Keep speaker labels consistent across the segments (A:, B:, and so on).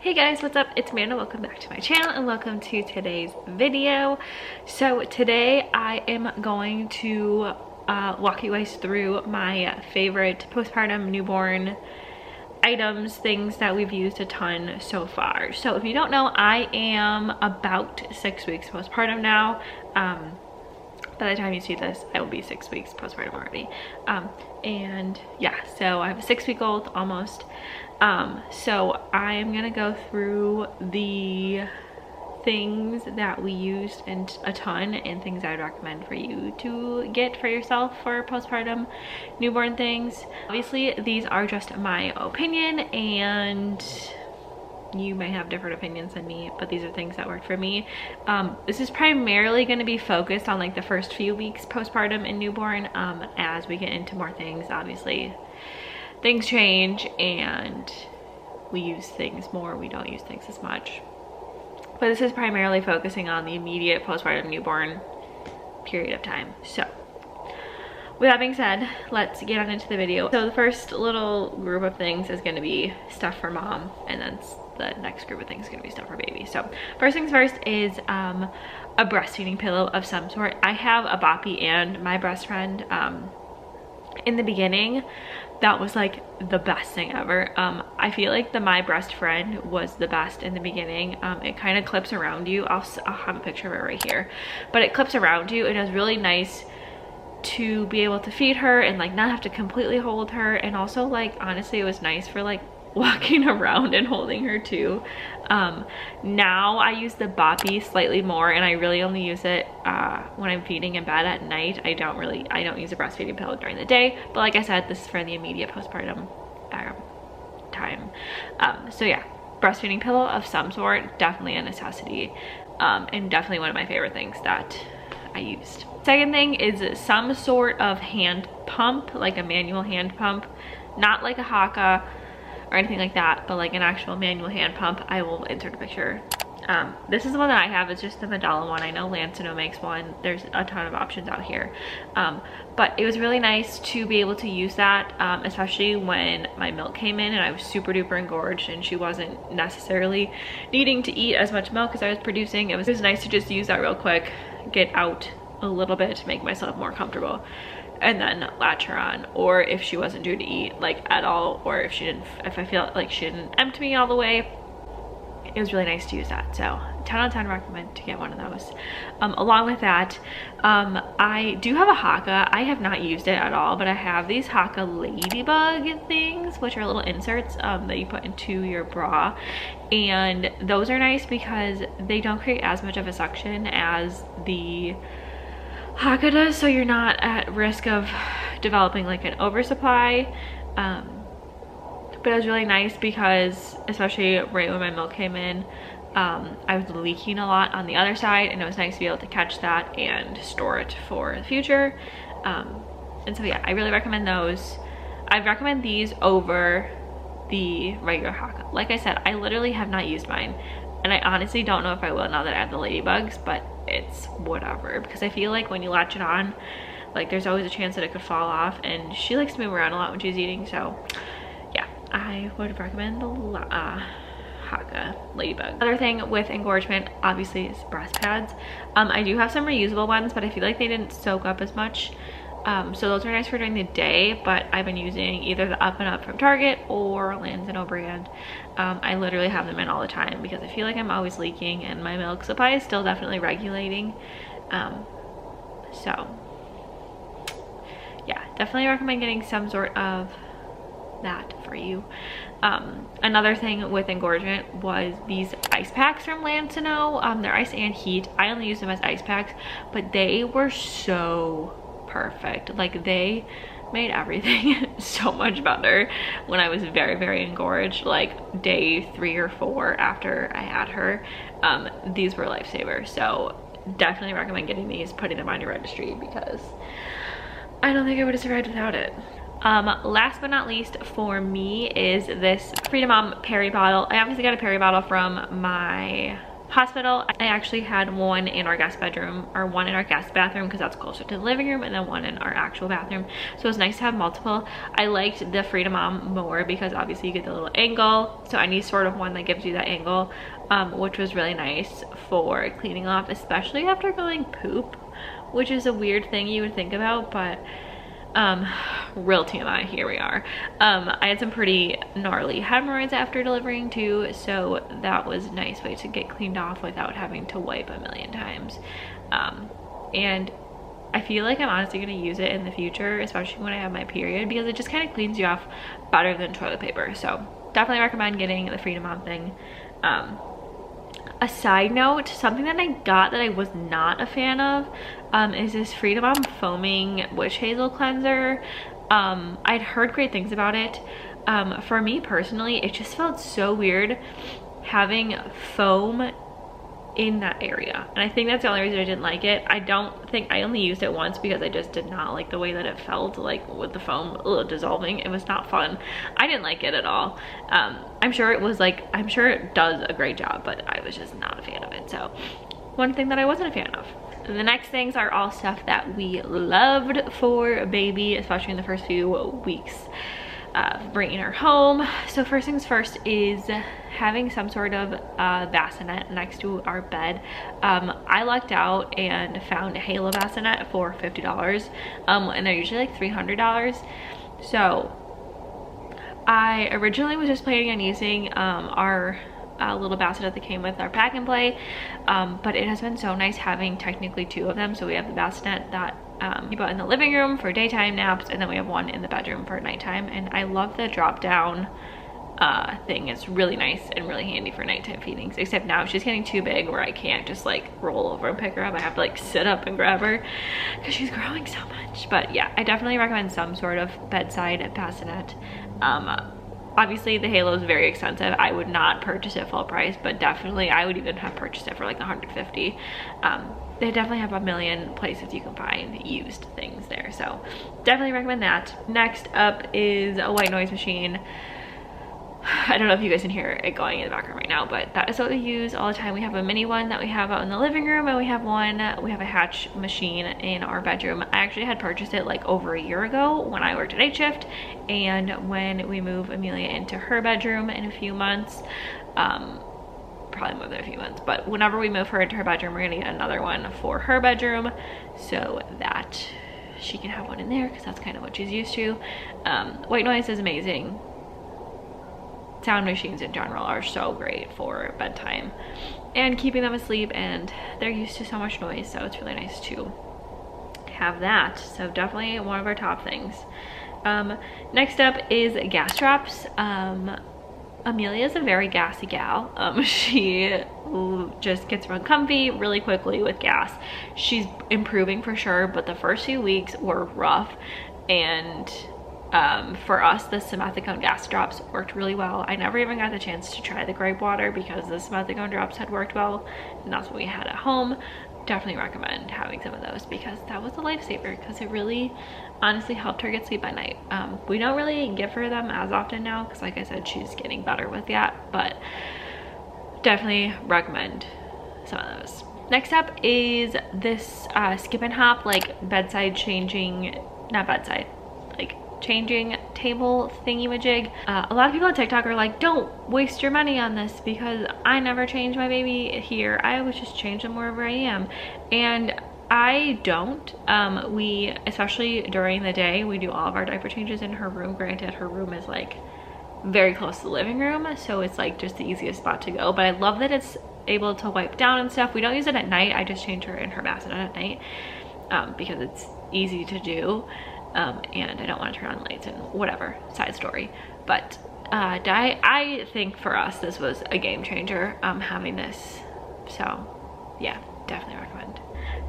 A: Hey guys, what's up? It's Amanda. Welcome back to my channel and welcome to today's video. So today I am going to walk you guys through my favorite postpartum newborn items, things that we've used a ton so far. So if you don't know, I am about 6 weeks postpartum now. By the time you see this, I will be 6 weeks postpartum already. And yeah, so I have a 6-week-old almost. So I am gonna go through the things that we used and a ton and things I would recommend for you to get for yourself for postpartum newborn things. Obviously, these are just my opinion and you may have different opinions than me, but these are things that worked for me. This is primarily going to be focused on like the first few weeks postpartum and newborn. As we get into more things, obviously things change and we use things more, we don't use things as much. But this is primarily focusing on the immediate postpartum newborn period of time. So with that being said, let's get on into the video. So the first little group of things is going to be stuff for mom, and then the next group of things is going to be stuff for baby. So first things first is a breastfeeding pillow of some sort. I have a boppy and my breast friend. In the beginning, that was like the best thing ever. I feel like the my breast friend was the best in the beginning. It kind of clips around you. I'll have a picture of it right here, but it clips around you and it was really nice to be able to feed her and like not have to completely hold her. And also, like, honestly, it was nice for like walking around and holding her too. Now I use the boppy slightly more, and I really only use it when I'm feeding in bed at night. I don't use a breastfeeding pillow during the day, but like I said, this is for the immediate postpartum time. So yeah, breastfeeding pillow of some sort, definitely a necessity, and definitely one of my favorite things that I used. Second thing is some sort of hand pump, like a manual hand pump, not like a Haka or anything like that, but like an actual manual hand pump. I will insert a picture. This is the one that I have. It's just the Medela one. I know Lancino makes one. There's a ton of options out here. But it was really nice to be able to use that, especially when my milk came in and I was super duper engorged and she wasn't necessarily needing to eat as much milk as I was producing. It was nice to just use that real quick, get out a little bit to make myself more comfortable, and then latch her on. Or if she wasn't due to eat like at all, or if I feel like she didn't empty me all the way, it was really nice to use that. So 10 out of 10 recommend to get one of those. Along with that, I do have a Haka. I have not used it at all, but I have these Haka ladybug things, which are little inserts that you put into your bra, and those are nice because they don't create as much of a suction as the Haka does, so you're not at risk of developing like an oversupply. But it was really nice because, especially right when my milk came in, I was leaking a lot on the other side, and it was nice to be able to catch that and store it for the future. And so yeah, I really recommend those. I recommend these over the regular Haka. Like I said, I literally have not used mine, and I honestly don't know if I will now that I have the ladybugs, but it's whatever, because I feel like when you latch it on, like there's always a chance that it could fall off, and she likes to move around a lot when she's eating. So yeah, I would recommend the Haka ladybug. Another thing with engorgement obviously is breast pads. I do have some reusable ones, but I feel like they didn't soak up as much. So those are nice for during the day, but I've been using either the Up and Up from Target or Lancino brand. I literally have them in all the time because I feel like I'm always leaking and my milk supply is still definitely regulating. So yeah, definitely recommend getting some sort of that for you. Another thing with engorgement was these ice packs from Lancino. They're ice and heat. I only use them as ice packs, but they were so perfect. Like, they made everything so much better when I was very, very engorged, like day 3 or 4 after I had her. These were a lifesaver. So definitely recommend getting these, putting them on your registry, because I don't think I would have survived without it. Last but not least for me is this Freedom Mom Peri bottle. I obviously got a Peri bottle from my hospital. I actually had one in our guest bedroom, or one in our guest bathroom because that's closer to the living room, and then one in our actual bathroom. So it was nice to have multiple. I liked the Freedom Mom more because obviously you get the little angle. So any sort of one that gives you that angle, which was really nice for cleaning off, especially after going poop, which is a weird thing you would think about, but real TMI, here we are. I had some pretty gnarly hemorrhoids after delivering too, so that was a nice way to get cleaned off without having to wipe a million times. And I feel like I'm honestly going to use it in the future, especially when I have my period, because it just kind of cleans you off better than toilet paper. So definitely recommend getting the Freedom Mom thing. A side note, something that I got that I was not a fan of is this Freedom Mom foaming witch hazel cleanser. I'd heard great things about it. For me personally, it just felt so weird having foam in that area, and I think that's the only reason I didn't like it. I only used it once because I just did not like the way that it felt, like with the foam dissolving. It was not fun. I didn't like it at all. I'm sure it does a great job, but I was just not a fan of it. So one thing that I wasn't a fan of. The next things are all stuff that we loved for baby, especially in the first few weeks of bringing her home. So first things first is having some sort of bassinet next to our bed. I lucked out and found a Halo bassinet for $50, and they're usually like $300. So I originally was just planning on using our little bassinet that came with our pack and play, but it has been so nice having technically two of them. So we have the bassinet that we bought in the living room for daytime naps, and then we have one in the bedroom for nighttime. And I love the drop down thing. It's really nice and really handy for nighttime feedings, except now she's getting too big where I can't just like roll over and pick her up. I have to like sit up and grab her because she's growing so much. But yeah, I definitely recommend some sort of bedside bassinet. Obviously the Halo is very expensive. I would not purchase it full price, but definitely I would even have purchased it for like $150. They definitely have a million places you can find used things there, so definitely recommend that. Next up is a white noise machine. I don't know if you guys can hear it going in the background right now, but that is what we use all the time. We have a mini one that we have out in the living room, and we have a Hatch machine in our bedroom. I actually had purchased it like over a year ago when I worked at night shift, and when we move Amelia into her bedroom in a few months, probably more than a few months, but whenever we move her into her bedroom, we're gonna get another one for her bedroom so that she can have one in there, because that's kind of what she's used to. White noise is amazing. Sound machines in general are so great for bedtime and keeping them asleep, and they're used to so much noise, so it's really nice to have that. So definitely one of our top things. Next up is gas drops. Amelia is a very gassy gal. She just gets real comfy really quickly with gas. She's improving for sure, but the first few weeks were rough, and for us the simethicone gas drops worked really well. I never even got the chance to try the grape water because the simethicone drops had worked well, and that's what we had at home. Definitely recommend having some of those because that was a lifesaver, because it really honestly helped her get sleep at night. We don't really give her them as often now because, like I said, she's getting better with that, but definitely recommend some of those. Next up is this skip and hop, like bedside changing, not bedside, like changing table thingy-majig. A lot of people on TikTok are like, don't waste your money on this, because I never change my baby here. I always just change them wherever I am. And I don't. We, especially during the day, we do all of our diaper changes in her room. Granted, her room is like very close to the living room, so it's like just the easiest spot to go. But I love that it's able to wipe down and stuff. We don't use it at night. I just change her in her bassinet at night because it's easy to do. And I don't want to turn on lights and whatever, side story. But I think for us this was a game changer, having this. So yeah, definitely recommend.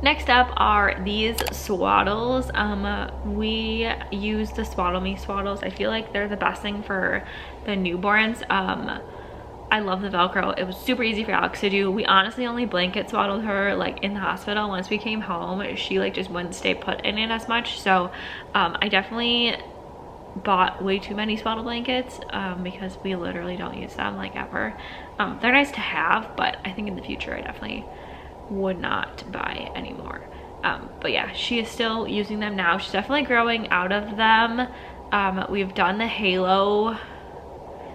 A: Next up are these swaddles. We use the Swaddle Me swaddles. I feel like they're the best thing for the newborns. I love the Velcro. It was super easy for Alex to do. We honestly only blanket swaddled her like in the hospital. Once we came home, she like just wouldn't stay put in it as much. So I definitely bought way too many swaddle blankets because we literally don't use them like ever. They're nice to have, but I think in the future I definitely would not buy anymore. But yeah, she is still using them now. She's definitely growing out of them. We've done the Halo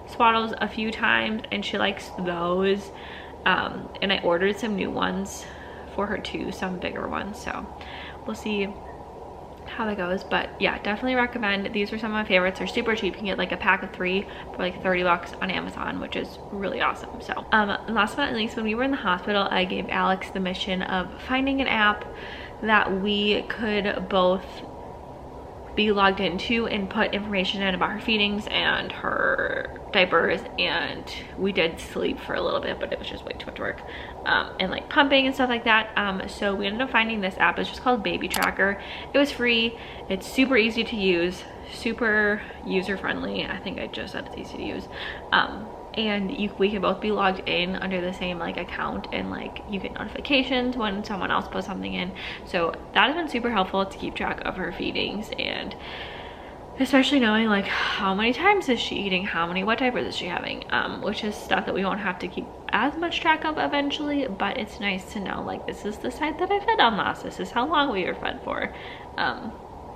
A: swaddles a few times and she likes those. And I ordered some new ones for her too, some bigger ones, so we'll see how that goes. But yeah, definitely recommend. These are some of my favorites. They're super cheap. You can get like a pack of 3 for like 30 bucks on Amazon, which is really awesome. So last but not least, when we were in the hospital, I gave Alex the mission of finding an app that we could both be logged into and put information in about her feedings and her diapers, and we did sleep for a little bit, but it was just way too much work, and like pumping and stuff like that. So we ended up finding this app. It's just called Baby Tracker. It was free. It's super easy to use, super user friendly. I think I just said it's easy to use. And we can both be logged in under the same like account, and like you get notifications when someone else puts something in. So that has been super helpful to keep track of her feedings, and especially knowing like how many times is she eating, what diapers is she having, which is stuff that we won't have to keep as much track of eventually, but it's nice to know like this is the side that I fed on last, this is how long we were fed for.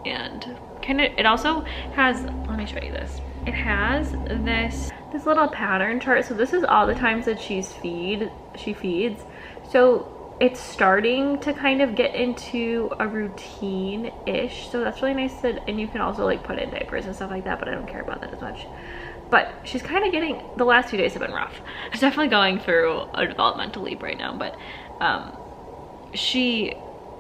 A: And kind of, it also has, let me show you this. It has this little pattern chart. So this is all the times that she feeds. So it's starting to kind of get into a routine-ish. So that's really nice and you can also like put in diapers and stuff like that, but I don't care about that as much. But she's kind of getting, the last 2 days have been rough. She's definitely going through a developmental leap right now, but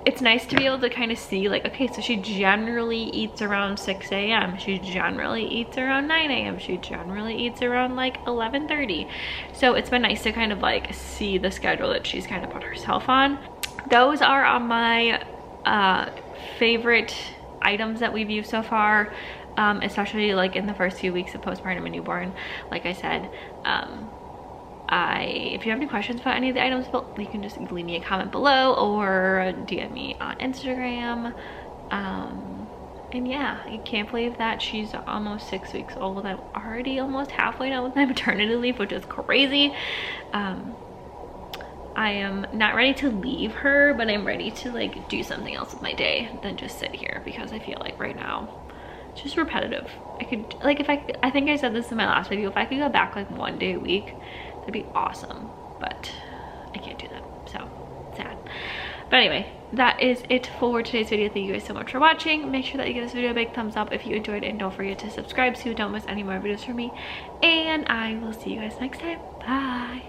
A: it's nice to be able to kind of see like, okay, so she generally eats around 6 a.m. She generally eats around 9 a.m. She generally eats around like 11:30. So it's been nice to kind of like see the schedule that she's kind of put herself on. Those are on my favorite items that we've used so far, especially like in the first few weeks of postpartum and newborn. Like I said, if you have any questions about any of the items, you can just leave me a comment below or DM me on Instagram. And yeah, I can't believe that she's almost 6 weeks old. I'm already almost halfway done with my maternity leave, which is crazy. I am not ready to leave her, but I'm ready to like do something else with my day than just sit here, because I feel like right now it's just repetitive. I could like, I think I said this in my last video, if I could go back like 1 day a week, that'd be awesome, but I can't do that, so sad. But anyway, that is it for today's video. Thank you guys so much for watching. Make sure that you give this video a big thumbs up if you enjoyed it, and don't forget to subscribe so you don't miss any more videos from me, and I will see you guys next time. Bye.